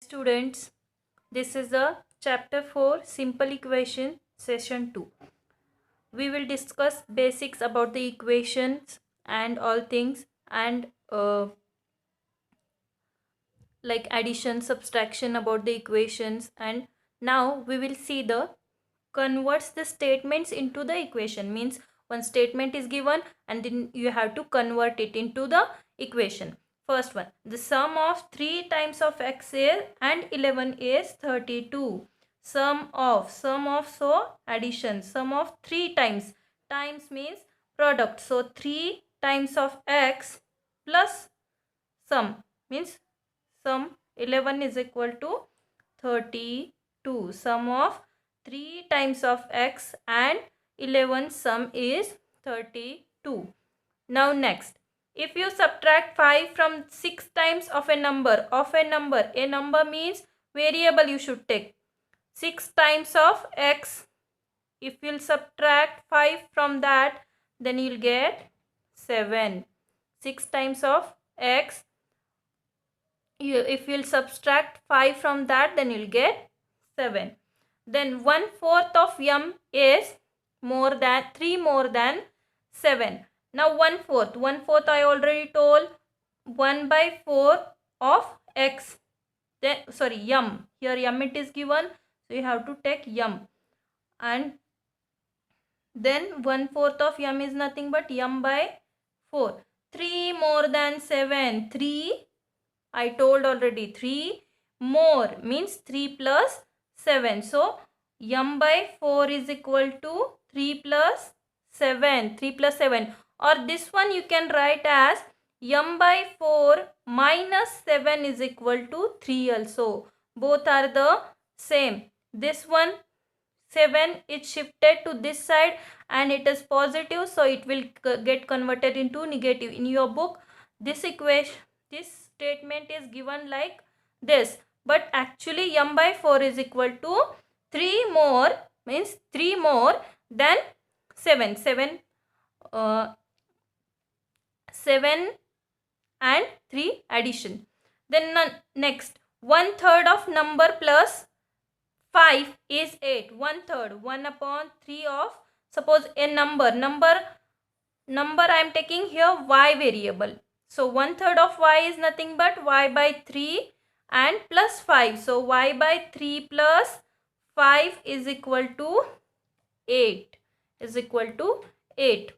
Students, this is the chapter 4 simple equation session 2. We will discuss basics about the equations and all things and like addition, subtraction about the equations, and now we will see the converts the statements into the equation. Means one statement is given and then you have to convert it into the equation. First one, the sum of 3 times of x is and 11 is 32. Sum of so addition, sum of 3 times means product, so 3 times of x plus sum means sum 11 is equal to 32. Sum of 3 times of x and 11 sum is 32. Now next, if you subtract 5 from 6 times of a number, a number means variable you should take. 6 times of x, if you'll subtract 5 from that, then you'll get 7. 6 times of x, if you'll subtract 5 from that, then you'll get 7. Then 1/4 of m is more than 3 more than 7. Now 1/4 I already told, 1/4 of x. Then sorry, m. Here m it is given, so you have to take m. And then 1/4 of m is nothing but m by 4. 3 more than 7. 3 I told already, 3 more means 3 plus 7. So m by 4 is equal to 3 plus 7. 3 plus 7. Or this one you can write as m by 4 minus 7 is equal to 3 also. Both are the same. This one 7 is shifted to this side and it is positive, so it will get converted into negative. In your book, this equation, this statement is given like this, but actually m by 4 is equal to 3 more means 3 more than 7. 7 and 3 addition. Then next, 1/3 of number plus 5 is 8. 1/3, 1/3 of, suppose a number I am taking here y variable. So 1/3 of y is nothing but y by 3 and plus 5. So y by 3 plus 5 is equal to 8. Is equal to 8.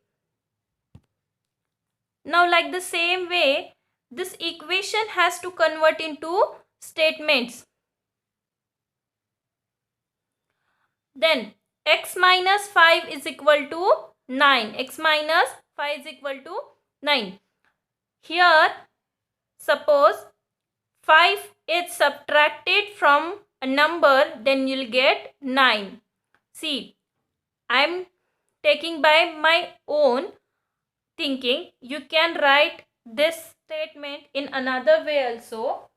Now like the same way, this equation has to convert into statements. Then x minus 5 is equal to 9. X minus 5 is equal to 9. Here, suppose 5 is subtracted from a number, then you'll get 9. See, I am taking by my own thinking. You can write this statement in another way also.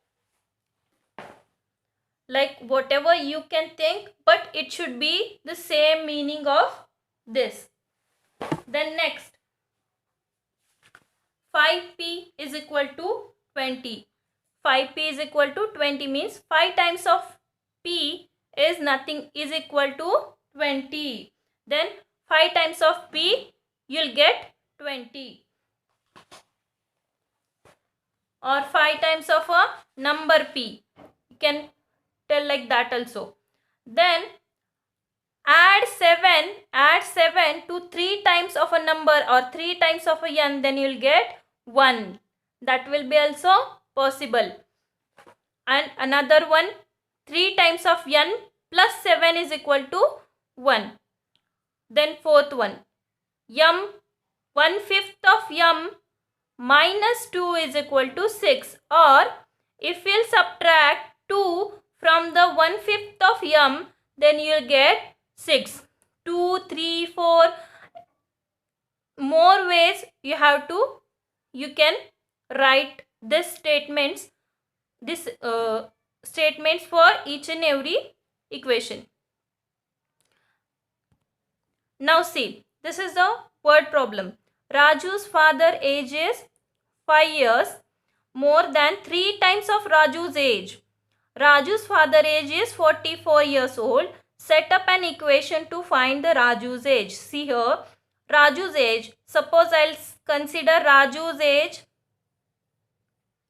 Like whatever you can think, but it should be the same meaning of this. Then next, 5p is equal to 20. 5p is equal to 20 means 5 times of p is nothing, is equal to 20. Then 5 times of p, you'll get 20. Or 5 times of a number p. You can tell like that also. Then add 7 to 3 times of a number or 3 times of a n, then you'll get 1. That will be also possible. And another one, 3 times of n plus 7 is equal to 1. Then fourth one, m 1/5 of m minus 2 is equal to 6. Or if we'll subtract 2 from the 1/5 of m, then you'll get 6. 2, 3, 4 more ways you can write this statements for each and every equation. Now see, this is the word problem. Raju's father age is 5 years more than 3 times of Raju's age. Raju's father age is 44 years old. Set up an equation to find the Raju's age. See here, Raju's age. Suppose I'll consider Raju's age.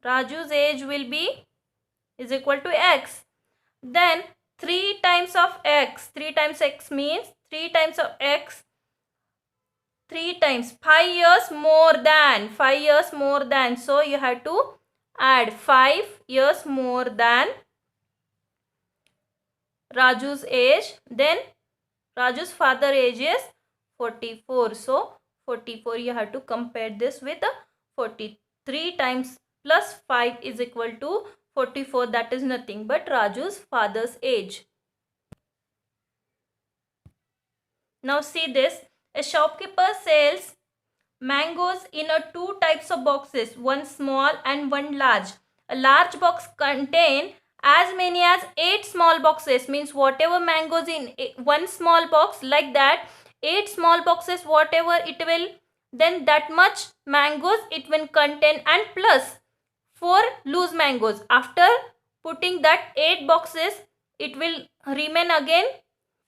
Raju's age will be is equal to x. Then 3 times of x. 3 times x means 3 times of x. 3 times 5 years more than. 5 years more than. So you have to add 5 years more than Raju's age. Then Raju's father age is 44. So 44 you have to compare this with 43 times plus 5 is equal to 44. That is nothing but Raju's father's age. Now see this. A shopkeeper sells mangoes in two types of boxes, one small and one large. A large box contain as many as 8 small boxes, means whatever mangoes in one small box, like that 8 small boxes whatever it will, then that much mangoes it will contain, and plus 4 loose mangoes. After putting that 8 boxes, it will remain again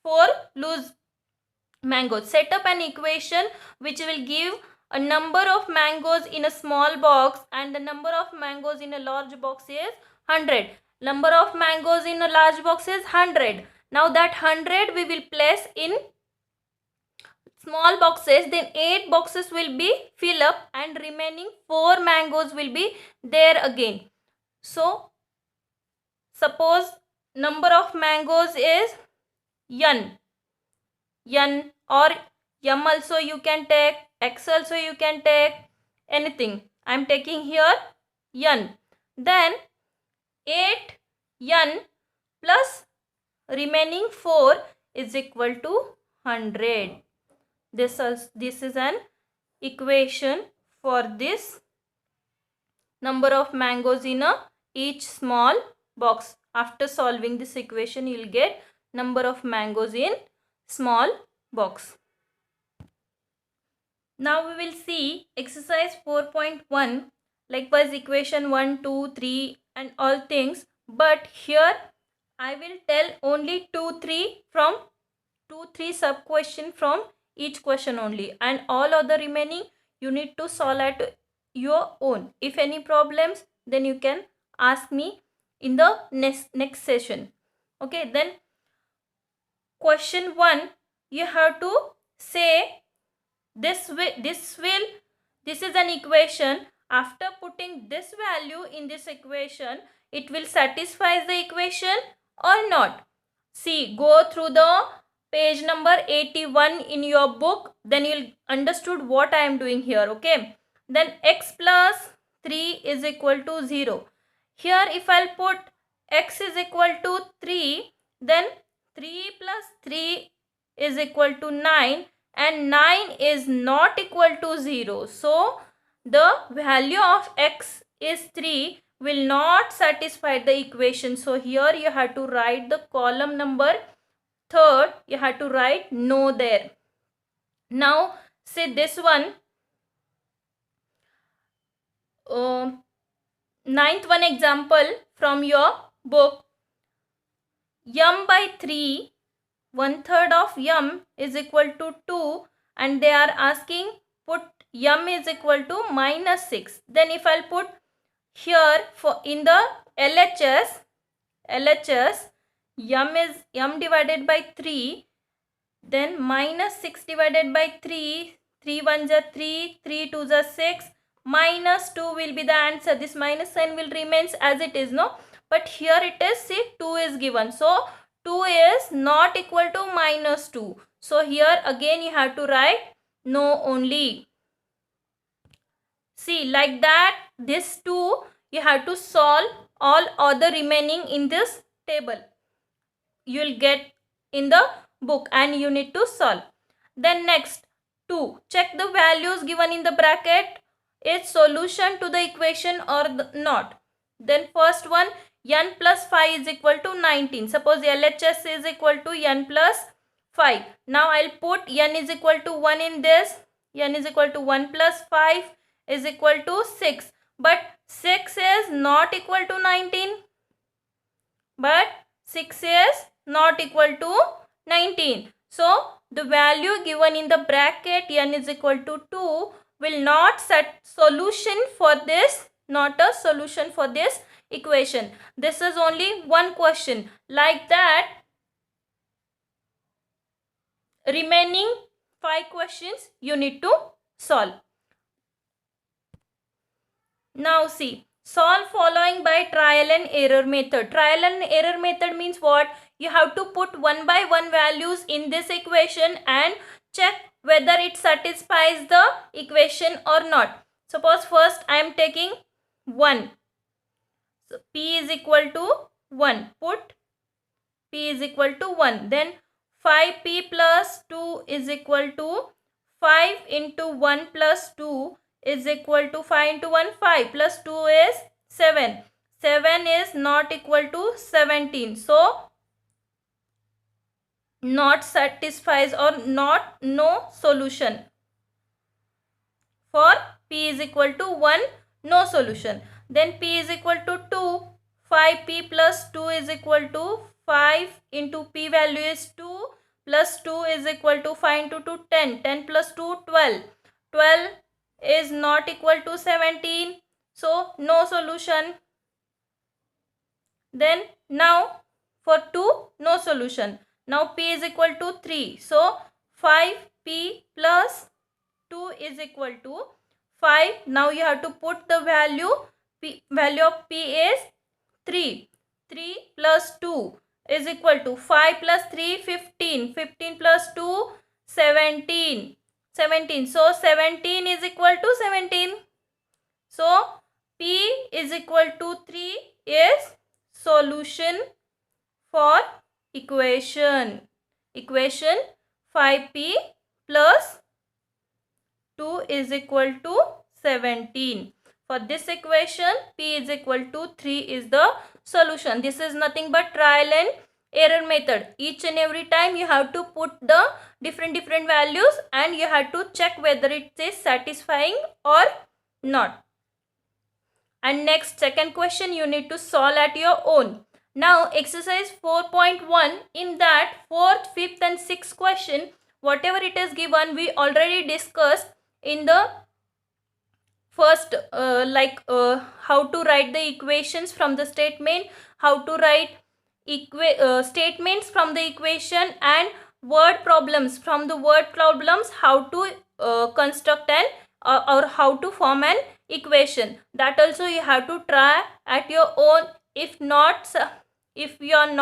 4 loose mangoes. Set up an equation which will give a number of mangoes in a small box and the number of mangoes in a large box is 100. Number of mangoes in a large box is 100. Now that 100 we will place in small boxes, then 8 boxes will be fill up and remaining 4 mangoes will be there again. So suppose number of mangoes is n or m also you can take, x also you can take, anything. I am taking here n. Then 8 n plus remaining 4 is equal to 100. This is an equation for this number of mangoes in each small box. After solving this equation, you will get number of mangoes in small box. Now we will see exercise 4.1, likewise equation 1, 2, 3 and all things, but here I will tell only 2, 3 sub question from each question only, and all other remaining you need to solve at your own. If any problems, then you can ask me in the next session. Okay, then question 1, you have to say this is an equation. After putting this value in this equation, it will satisfy the equation or not. See, go through the page number 81 in your book, then you'll understood what I am doing here. Okay, then x plus 3 is equal to 0. Here if I'll put x is equal to 3, then 3 plus 3 is equal to 9 and 9 is not equal to 0. So the value of x is 3 will not satisfy the equation. So here you have to write the column number 3rd, you have to write no there. Now say this one, 9th one example from your book. M by 3, 1/3 of m is equal to 2 and they are asking put m is equal to -6. Then if I'll put here for in the LHS m divided by 3, then -6 divided by 3, 3 1s are 3, 3 2s are 6, -2 will be the answer. This minus sign will remains as it is, no, but here it is, see, 2 is given, so 2 is not equal to -2. So here again you have to write no only. See, like that this 2 you have to solve all other remaining in this table. You will get in the book and you need to solve. Then next 2, check the values given in the bracket is solution to the equation or not. Then first one, n plus 5 is equal to 19. Suppose LHS is equal to n plus 5. Now I'll put n is equal to 1 in this. N is equal to 1 plus 5 is equal to 6. But 6 is not equal to 19. but 6 is not equal to 19. So the value given in the bracket n is equal to 2 will not set solution for this, not a solution for this equation. This is only one question. Like that, remaining 5 questions you need to solve. Now see, solve following by trial and error method. Trial and error method means what? You have to put one by one values in this equation and check whether it satisfies the equation or not. Suppose first I am taking 1. So P is equal to 1. Put P is equal to 1. Then 5P plus 2 is equal to 5 into 1 plus 2 is equal to 5 into 1, 5 plus 2 is 7. 7 is not equal to 17. So, not satisfies or not no solution. For P is equal to 1, no solution. Then P is equal to 2. 5P plus 2 is equal to 5 into P value is 2 plus 2 is equal to 5 into 2, 10. 10 plus 2, 12. 12 is not equal to 17. So, no solution. Then now for 2, no solution. Now P is equal to 3. So, 5P plus 2 is equal to 5. Now you have to put the value. Value of P is 3. 3 plus 2 is equal to 5 plus 3, 15. 15 plus 2, 17. 17. So 17 is equal to 17. So P is equal to 3 is solution for equation 5P plus 2 is equal to 17. For this equation, P is equal to 3 is the solution. This is nothing but trial and error method. Each and every time you have to put the different values and you have to check whether it is satisfying or not. And next, second question you need to solve at your own. Now exercise 4.1, in that 4th, 5th and 6th question, whatever it is given, we already discussed in the first how to write the equations from the statement, how to write statements from the equation, and word problems from the word problems, how to construct an or how to form an equation. That also you have to try at your own. If not, if you are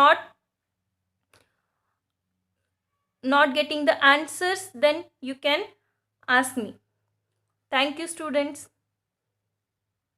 not getting the answers, then you can ask me. Thank you, students.